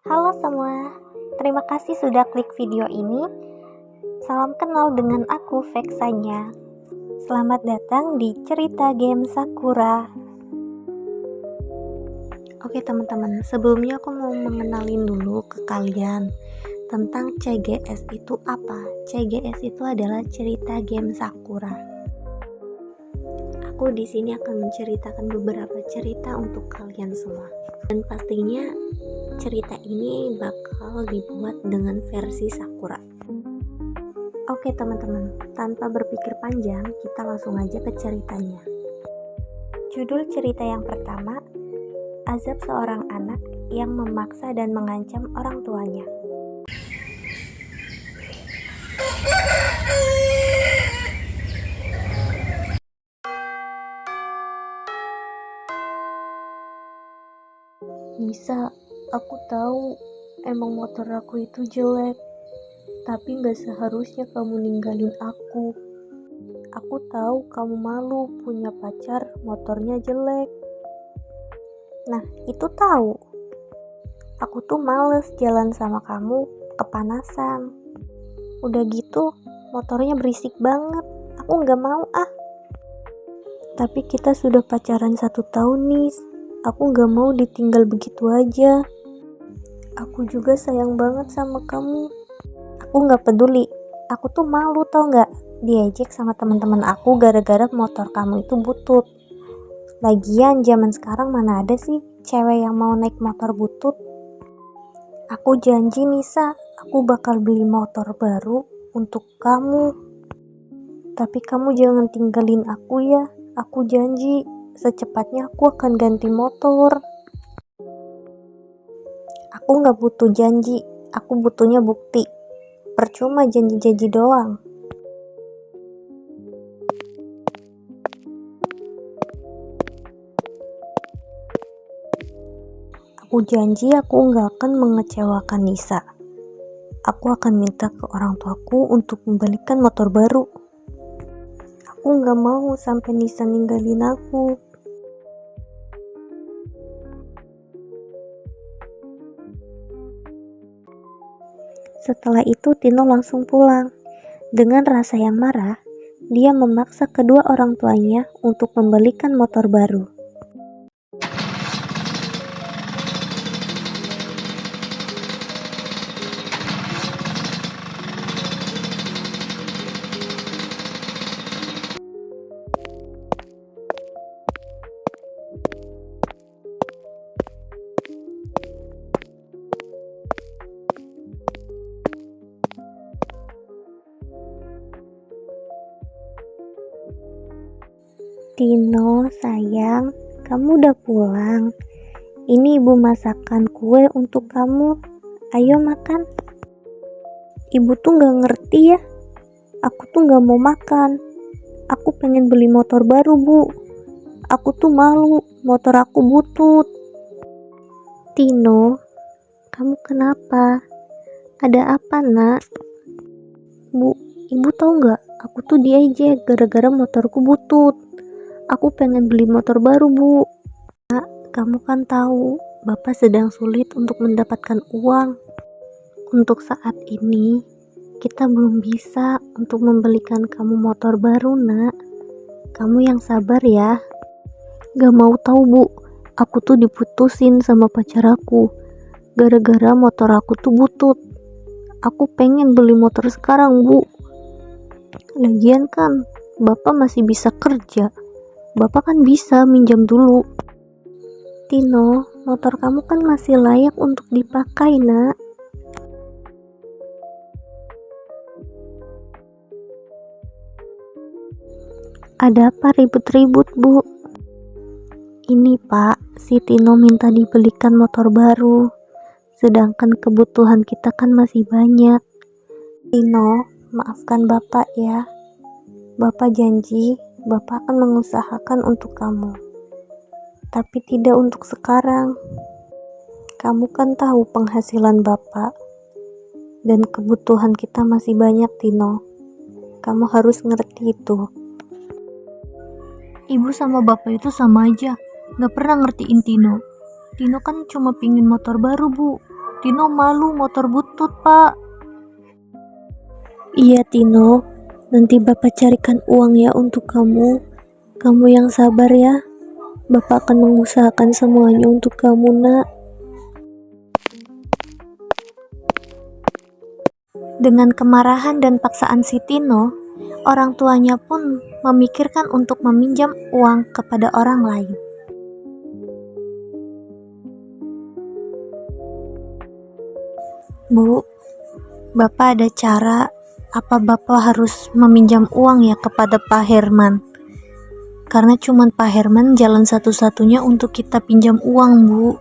Halo semua, terima kasih sudah klik video ini. Salam kenal dengan aku, Vexanya. Selamat datang di cerita game Sakura. Oke teman-teman, sebelumnya aku mau mengenalin dulu ke kalian tentang CGS itu apa. CGS itu adalah cerita game Sakura. Aku di sini akan menceritakan beberapa cerita untuk kalian semua. Dan pastinya cerita ini bakal dibuat dengan versi Sakura. Oke teman-teman, tanpa berpikir panjang, kita langsung aja ke ceritanya. Judul cerita yang pertama, azab seorang anak yang memaksa dan mengancam orang tuanya. Nisa, aku tahu emang motor aku itu jelek, tapi gak seharusnya kamu ninggalin aku. Aku tahu kamu malu punya pacar motornya jelek. Nah, itu tahu. Aku tuh males jalan sama kamu, kepanasan. Udah gitu, motornya berisik banget. Aku gak mau ah. Tapi kita sudah pacaran 1 tahun nih. Aku gak mau ditinggal begitu aja. Aku juga sayang banget sama kamu. Aku gak peduli. Aku tuh malu tau gak diejek sama teman-teman aku gara-gara motor kamu itu butut. Lagian zaman sekarang mana ada sih cewek yang mau naik motor butut. Aku janji Nisa, aku bakal beli motor baru untuk kamu. Tapi kamu jangan tinggalin aku ya. Aku janji secepatnya aku akan ganti motor. Aku gak butuh janji, aku butuhnya bukti. Percuma janji-janji doang. Aku janji aku gak akan mengecewakan Nisa. Aku akan minta ke orang tuaku untuk membelikan motor baru. Aku gak mau sampai Nisa ninggalin aku. Setelah itu Tino langsung pulang. Dengan rasa yang marah, dia memaksa kedua orang tuanya untuk membelikan motor baru. Tino, sayang, kamu udah pulang. Ini ibu masakan kue untuk kamu. Ayo makan. Ibu tuh gak ngerti ya. Aku tuh gak mau makan. Aku pengen beli motor baru, Bu. Aku tuh malu, motor aku butut. Tino, kamu kenapa? Ada apa, Nak? Bu, ibu tahu gak? Aku tuh diejek gara-gara motorku butut. Aku pengen beli motor baru, Bu. Nak, kamu kan tahu, Bapak sedang sulit untuk mendapatkan uang. Untuk saat ini, kita belum bisa untuk membelikan kamu motor baru, Nak. Kamu yang sabar ya. Gak mau tahu, Bu. Aku tuh diputusin sama pacar aku. Gara-gara motor aku tuh butut. Aku pengen beli motor sekarang, Bu. Lagian kan, Bapak masih bisa kerja. Bapak kan bisa minjam dulu. Tino, motor kamu kan masih layak untuk dipakai, Nak. Ada apa ribut-ribut, Bu? Ini, Pak, si Tino minta dibelikan motor baru. Sedangkan kebutuhan kita kan masih banyak. Tino, maafkan Bapak ya. Bapak janji Bapak akan mengusahakan untuk kamu, tapi tidak untuk sekarang. Kamu kan tahu penghasilan Bapak, dan kebutuhan kita masih banyak, Tino. Kamu harus ngerti itu. Ibu sama Bapak itu sama aja, gak pernah ngertiin Tino. Tino kan cuma pingin motor baru, Bu. Tino malu motor butut, Pak. Iya, Tino. Nanti Bapak carikan uang ya untuk kamu. Kamu yang sabar ya. Bapak akan mengusahakan semuanya untuk kamu, Nak. Dengan kemarahan dan paksaan si Tino, orang tuanya pun memikirkan untuk meminjam uang kepada orang lain. Bu, Bapak ada cara. Apa Bapak harus meminjam uang ya kepada Pak Herman? Karena cuman Pak Herman jalan satu-satunya untuk kita pinjam uang, Bu.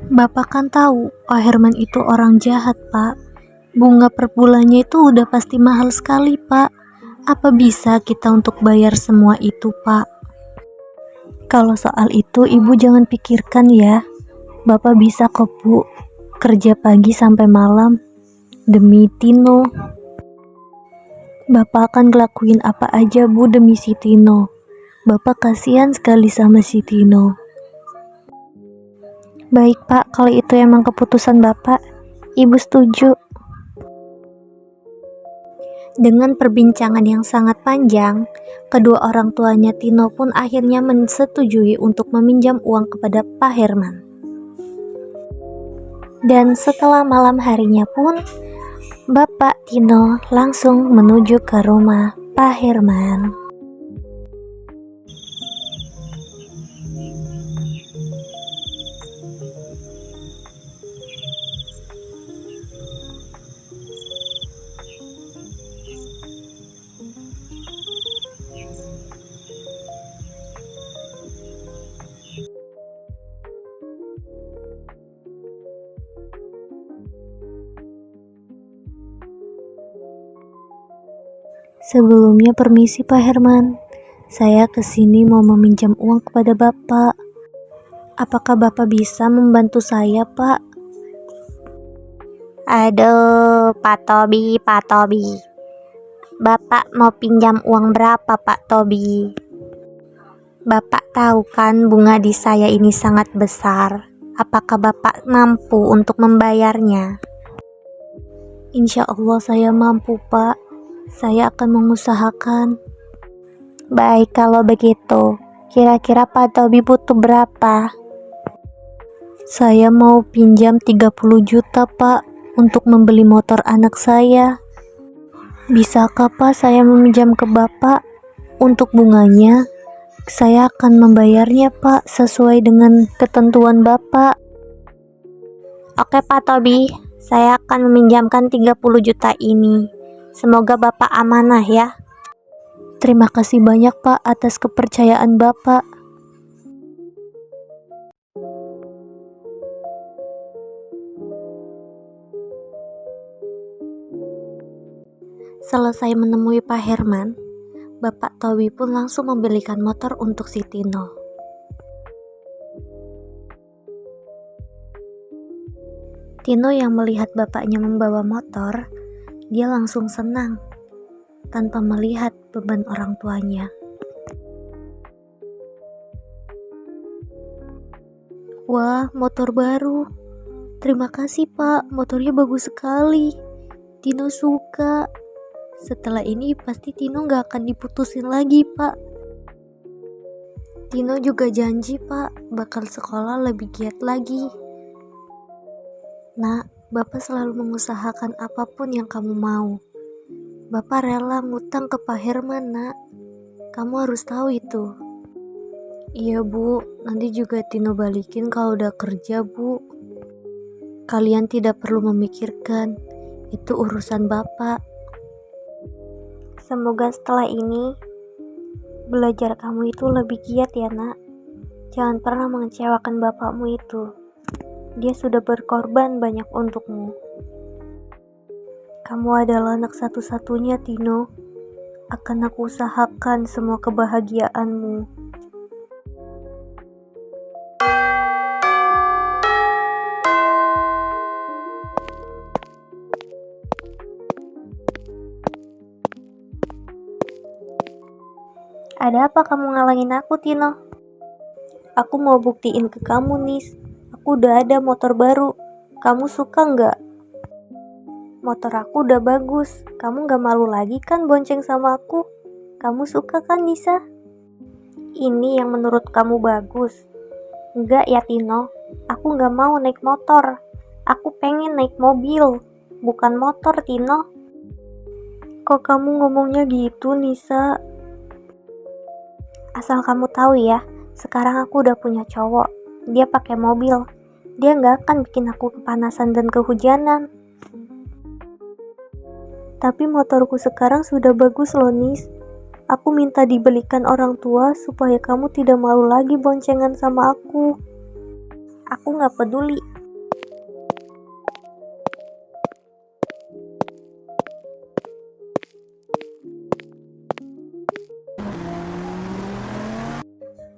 Bapak kan tahu Pak Herman itu orang jahat, Pak. Bunga per bulannya itu udah pasti mahal sekali, Pak. Apa bisa kita untuk bayar semua itu, Pak? Kalau soal itu Ibu jangan pikirkan ya. Bapak bisa kok, Bu. Kerja pagi sampai malam demi Tino. Bapak akan ngelakuin apa aja, Bu, demi si Tino. Bapak kasihan sekali sama si Tino. Baik, Pak, kalau itu emang keputusan Bapak, Ibu setuju. Dengan perbincangan yang sangat panjang, kedua orang tuanya Tino pun akhirnya menyetujui untuk meminjam uang kepada Pak Herman. Dan setelah malam harinya pun, Bapak Tino langsung menuju ke rumah Pak Herman. Sebelumnya permisi Pak Herman, saya kesini mau meminjam uang kepada Bapak. Apakah Bapak bisa membantu saya, Pak? Aduh, Pak Tobi. Bapak mau pinjam uang berapa, Pak Tobi? Bapak tahu kan bunga di saya ini sangat besar. Apakah Bapak mampu untuk membayarnya? Insya Allah saya mampu, Pak. Saya akan mengusahakan. Baik kalau begitu. Kira-kira Pak Tobi butuh berapa? Saya mau pinjam 30 juta, Pak, untuk membeli motor anak saya. Bisakah Pak saya meminjam ke Bapak? Untuk bunganya, saya akan membayarnya, Pak, sesuai dengan ketentuan Bapak. Oke, Pak Tobi, saya akan meminjamkan 30 juta ini. Semoga Bapak amanah ya. Terima kasih banyak, Pak, atas kepercayaan Bapak. Selesai menemui Pak Herman, Bapak Tobi pun langsung membelikan motor untuk si Tino. Tino yang melihat bapaknya membawa motor, dia langsung senang tanpa melihat beban orang tuanya. Wah, motor baru. Terima kasih, Pak. Motornya bagus sekali. Tino suka. Setelah ini pasti Tino gak akan diputusin lagi, Pak. Tino juga janji, Pak, bakal sekolah lebih giat lagi. Nak, Bapak selalu mengusahakan apapun yang kamu mau. Bapak rela ngutang ke Pak Herman, Nak. Kamu harus tahu itu. Iya, Bu. Nanti juga Tino balikin kalau udah kerja, Bu. Kalian tidak perlu memikirkan. Itu urusan Bapak. Semoga setelah ini belajar kamu itu lebih giat ya, Nak. Jangan pernah mengecewakan bapakmu itu. Dia sudah berkorban banyak untukmu. Kamu adalah anak satu-satunya, Tino. Akan aku usahakan semua kebahagiaanmu. Ada apa kamu ngalangin aku, Tino? Aku mau buktiin ke kamu, Nis. Aku udah ada motor baru. Kamu suka nggak? Motor aku udah bagus. Kamu nggak malu lagi kan bonceng sama aku? Kamu suka kan, Nisa? Ini yang menurut kamu bagus? Enggak ya, Tino. Aku nggak mau naik motor. Aku pengen naik mobil, bukan motor, Tino. Kok kamu ngomongnya gitu, Nisa? Asal kamu tahu ya, sekarang aku udah punya cowok. Dia pakai mobil. Dia nggak akan bikin aku kepanasan dan kehujanan. Tapi motorku sekarang sudah bagus loh, Nis. Aku minta dibelikan orang tua supaya kamu tidak malu lagi boncengan sama aku. Aku nggak peduli.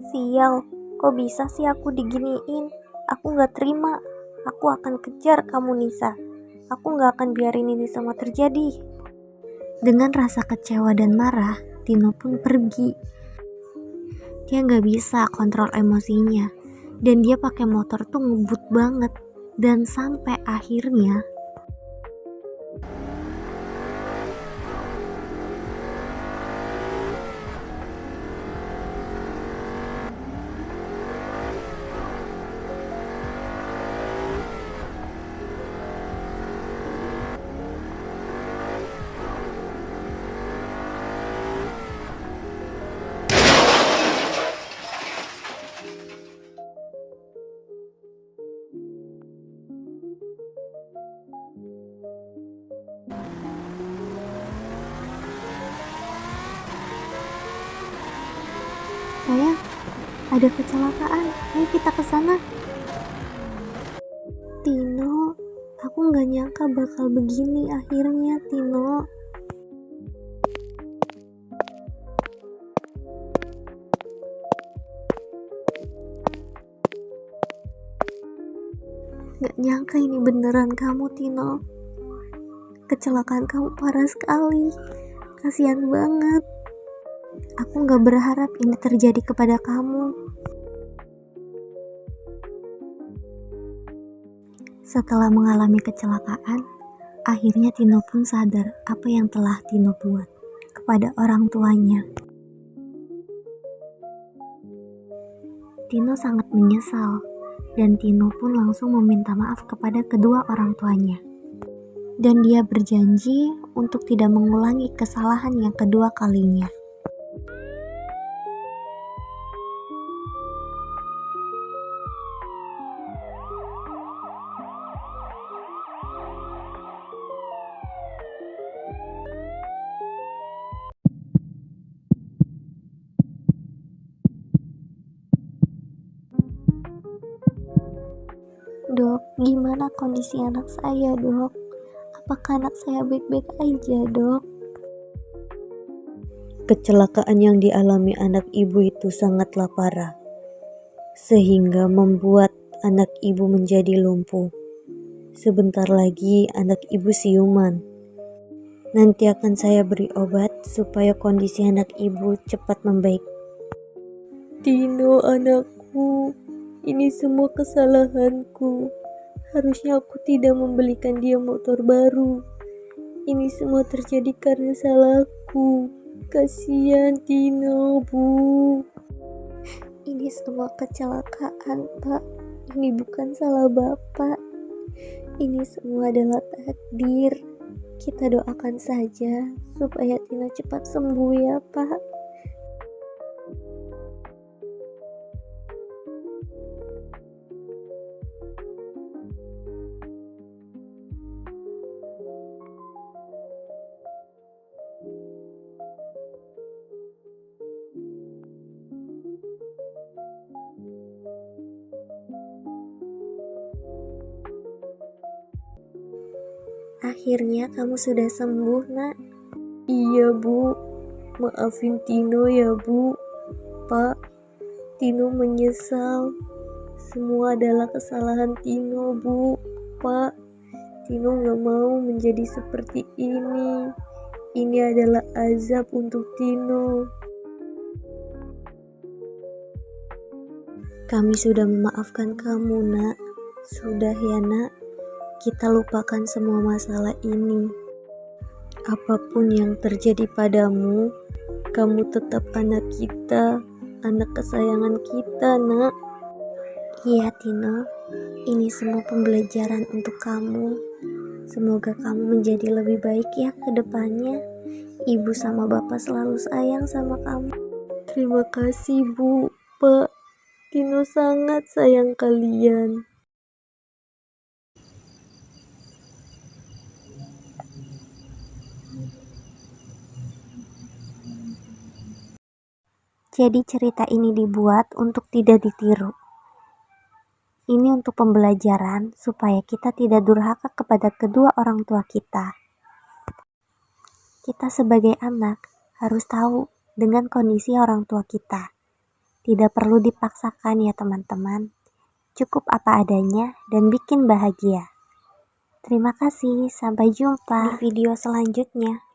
Sial, kok bisa sih aku diginiin? Aku nggak terima. Aku akan kejar kamu, Nisa. Aku nggak akan biarin ini semua terjadi. Dengan rasa kecewa dan marah, Tino pun pergi. Dia nggak bisa kontrol emosinya. Dan dia pakai motor tuh ngebut banget. Dan sampai akhirnya sayang, ada kecelakaan. Ayo kita ke sana. Tino, aku nggak nyangka bakal begini akhirnya, Tino. Nggak nyangka ini beneran kamu, Tino. Kecelakaan kamu parah sekali. Kasihan banget. Aku nggak berharap ini terjadi kepada kamu. Setelah mengalami kecelakaan, akhirnya Tino pun sadar apa yang telah Tino buat kepada orang tuanya. Tino sangat menyesal, dan Tino pun langsung meminta maaf kepada kedua orang tuanya. Dan dia berjanji untuk tidak mengulangi kesalahan yang kedua kalinya. Dok, gimana kondisi anak saya, Dok? Apakah anak saya baik-baik aja, Dok? Kecelakaan yang dialami anak ibu itu sangatlah parah, sehingga membuat anak ibu menjadi lumpuh. Sebentar lagi anak ibu siuman. Nanti akan saya beri obat supaya kondisi anak ibu cepat membaik. Tino, anakku, ini semua kesalahanku. Harusnya aku tidak membelikan dia motor baru. Ini semua terjadi karena salahku. Kasihan Tino, Bu. Ini semua kecelakaan, Pak. Ini bukan salah Bapak. Ini semua adalah takdir. Kita doakan saja supaya Tino cepat sembuh ya, Pak. Akhirnya kamu sudah sembuh, Nak. Iya, Bu. Maafin Tino ya, Bu. Pak, Tino menyesal. Semua adalah kesalahan Tino, Bu. Pak, Tino gak mau menjadi seperti ini. Ini adalah azab untuk Tino. Kami sudah memaafkan kamu, Nak. Sudah ya, Nak. kita lupakan semua masalah ini. Apapun yang terjadi padamu, kamu tetap anak kita, anak kesayangan kita, nak. Iya Tino, ini semua pembelajaran untuk kamu. Semoga kamu menjadi lebih baik ya ke depannya. Ibu sama bapak selalu sayang sama kamu. Terima kasih Bu, Pak. Tino sangat sayang kalian. Jadi cerita ini dibuat untuk tidak ditiru. Ini untuk pembelajaran supaya kita tidak durhaka kepada kedua orang tua kita. Kita sebagai anak harus tahu dengan kondisi orang tua kita. Tidak perlu dipaksakan ya teman-teman. Cukup apa adanya dan bikin bahagia. Terima kasih, sampai jumpa di video selanjutnya.